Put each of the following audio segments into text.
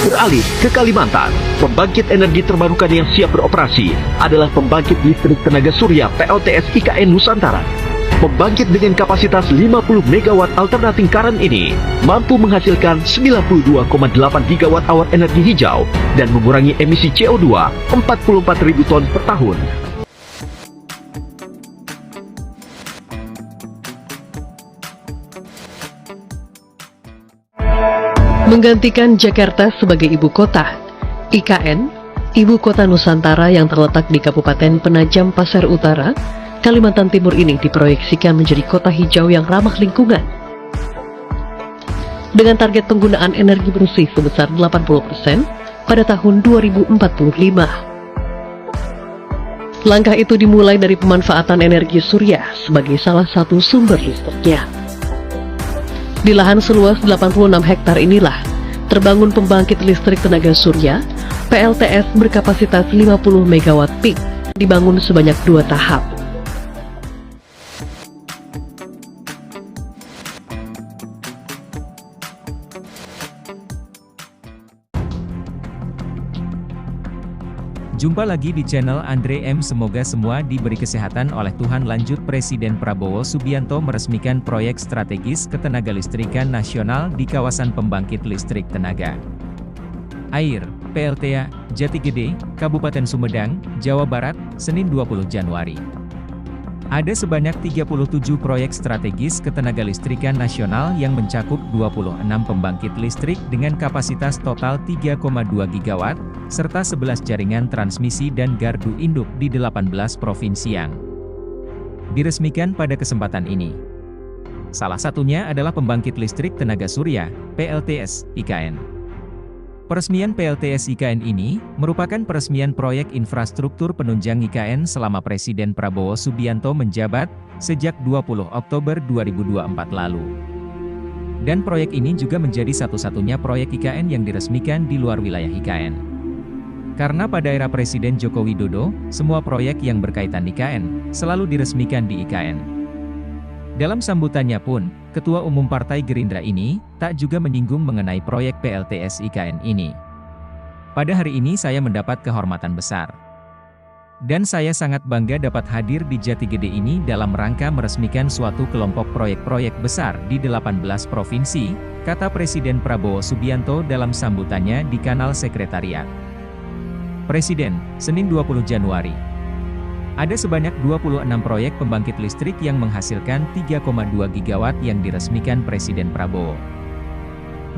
beralih ke Kalimantan. Pembangkit energi terbarukan yang siap beroperasi adalah pembangkit listrik tenaga surya PLTS IKN Nusantara. Pembangkit dengan kapasitas 50 MW alternating current ini mampu menghasilkan 92,8 GWh energi hijau dan mengurangi emisi CO2 44.000 ton per tahun. Menggantikan Jakarta sebagai ibu kota, IKN, Ibu Kota Nusantara yang terletak di Kabupaten Penajam Pasir Utara, Kalimantan Timur ini diproyeksikan menjadi kota hijau yang ramah lingkungan. Dengan target penggunaan energi bersih sebesar 80% pada tahun 2045. Langkah itu dimulai dari pemanfaatan energi surya sebagai salah satu sumber listriknya. Di lahan seluas 86 hektar inilah terbangun pembangkit listrik tenaga surya PLTS berkapasitas 50 MW peak, dibangun sebanyak 2 tahap. Jumpa lagi di channel Andre M. Semoga semua diberi kesehatan oleh Tuhan. Lanjut, Presiden Prabowo Subianto meresmikan proyek strategis ketenagalistrikan nasional di kawasan pembangkit listrik tenaga air, PLTA, Jati Gede, Kabupaten Sumedang, Jawa Barat, Senin 20 Januari. Ada sebanyak 37 proyek strategis ketenagalistrikan nasional yang mencakup 26 pembangkit listrik dengan kapasitas total 3,2 gigawatt, serta 11 jaringan transmisi dan gardu induk di 18 provinsi yang diresmikan pada kesempatan ini. Salah satunya adalah pembangkit listrik tenaga surya, PLTS, IKN. Peresmian PLTS IKN ini merupakan peresmian proyek infrastruktur penunjang IKN selama Presiden Prabowo Subianto menjabat sejak 20 Oktober 2024 lalu. Dan proyek ini juga menjadi satu-satunya proyek IKN yang diresmikan di luar wilayah IKN. Karena pada era Presiden Joko Widodo, semua proyek yang berkaitan IKN selalu diresmikan di IKN. Dalam sambutannya pun, Ketua Umum Partai Gerindra ini tak juga menyinggung mengenai proyek PLTS IKN ini. Pada hari ini saya mendapat kehormatan besar. Dan saya sangat bangga dapat hadir di Jati Gede ini dalam rangka meresmikan suatu kelompok proyek-proyek besar di 18 provinsi, kata Presiden Prabowo Subianto dalam sambutannya di kanal Sekretariat Presiden, Senin 20 Januari. Ada sebanyak 26 proyek pembangkit listrik yang menghasilkan 3,2 gigawatt yang diresmikan Presiden Prabowo.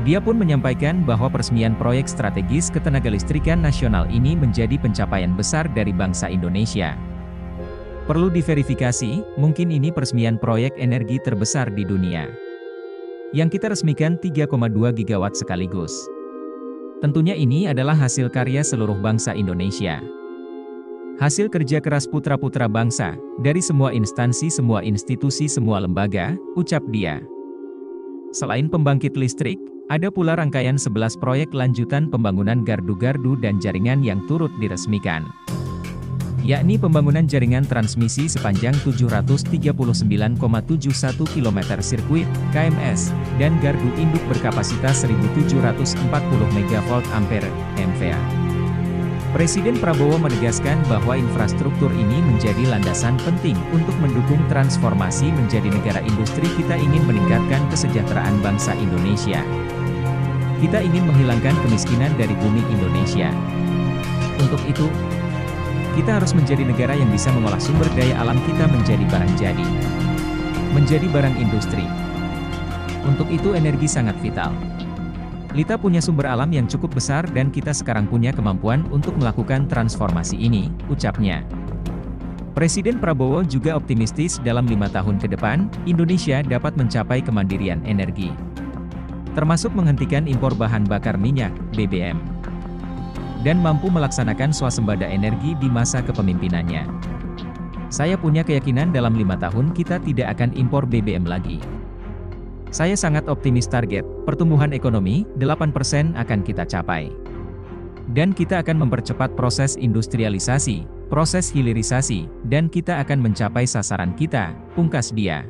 Dia pun menyampaikan bahwa peresmian proyek strategis ketenagalistrikan nasional ini menjadi pencapaian besar dari bangsa Indonesia. Perlu diverifikasi, mungkin ini peresmian proyek energi terbesar di dunia. Yang kita resmikan 3,2 gigawatt sekaligus. Tentunya ini adalah hasil karya seluruh bangsa Indonesia. Hasil kerja keras putra-putra bangsa, dari semua instansi, semua institusi, semua lembaga, ucap dia. Selain pembangkit listrik, ada pula rangkaian 11 proyek lanjutan pembangunan gardu-gardu dan jaringan yang turut diresmikan. Yakni pembangunan jaringan transmisi sepanjang 739,71 km sirkuit, KMS, dan gardu induk berkapasitas 1740 MV Ampere, MVA. Presiden Prabowo menegaskan bahwa infrastruktur ini menjadi landasan penting untuk mendukung transformasi menjadi negara industri. Kita ingin meningkatkan kesejahteraan bangsa Indonesia. Kita ingin menghilangkan kemiskinan dari bumi Indonesia. Untuk itu, kita harus menjadi negara yang bisa mengolah sumber daya alam kita menjadi barang jadi. Menjadi barang industri. Untuk itu energi sangat vital. Kita punya sumber alam yang cukup besar dan kita sekarang punya kemampuan untuk melakukan transformasi ini, ucapnya. Presiden Prabowo juga optimistis dalam 5 tahun ke depan, Indonesia dapat mencapai kemandirian energi. Termasuk menghentikan impor bahan bakar minyak, BBM. Dan mampu melaksanakan swasembada energi di masa kepemimpinannya. Saya punya keyakinan dalam 5 tahun kita tidak akan impor BBM lagi. Saya sangat optimis target pertumbuhan ekonomi 8% akan kita capai. Dan kita akan mempercepat proses industrialisasi, proses hilirisasi, dan kita akan mencapai sasaran kita, pungkas dia.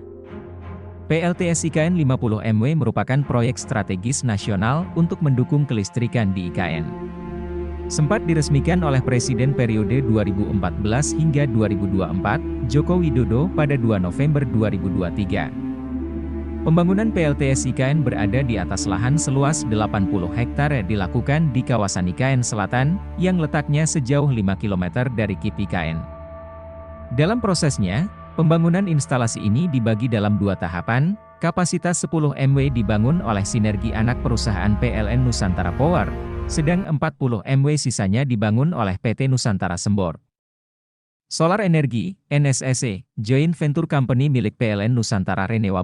PLTS IKN 50 MW merupakan proyek strategis nasional untuk mendukung kelistrikan di IKN. Sempat diresmikan oleh Presiden periode 2014 hingga 2024, Joko Widodo pada 2 November 2023. Pembangunan PLTS IKN berada di atas lahan seluas 80 hektar dilakukan di kawasan IKN Selatan, yang letaknya sejauh 5 km dari KIP IKN. Dalam prosesnya, pembangunan instalasi ini dibagi dalam 2 tahapan. Kapasitas 10 MW dibangun oleh sinergi anak perusahaan PLN Nusantara Power, sedang 40 MW sisanya dibangun oleh PT Nusantara Sembor. Solar Energy, NSSE, joint venture company milik PLN Nusantara Renewables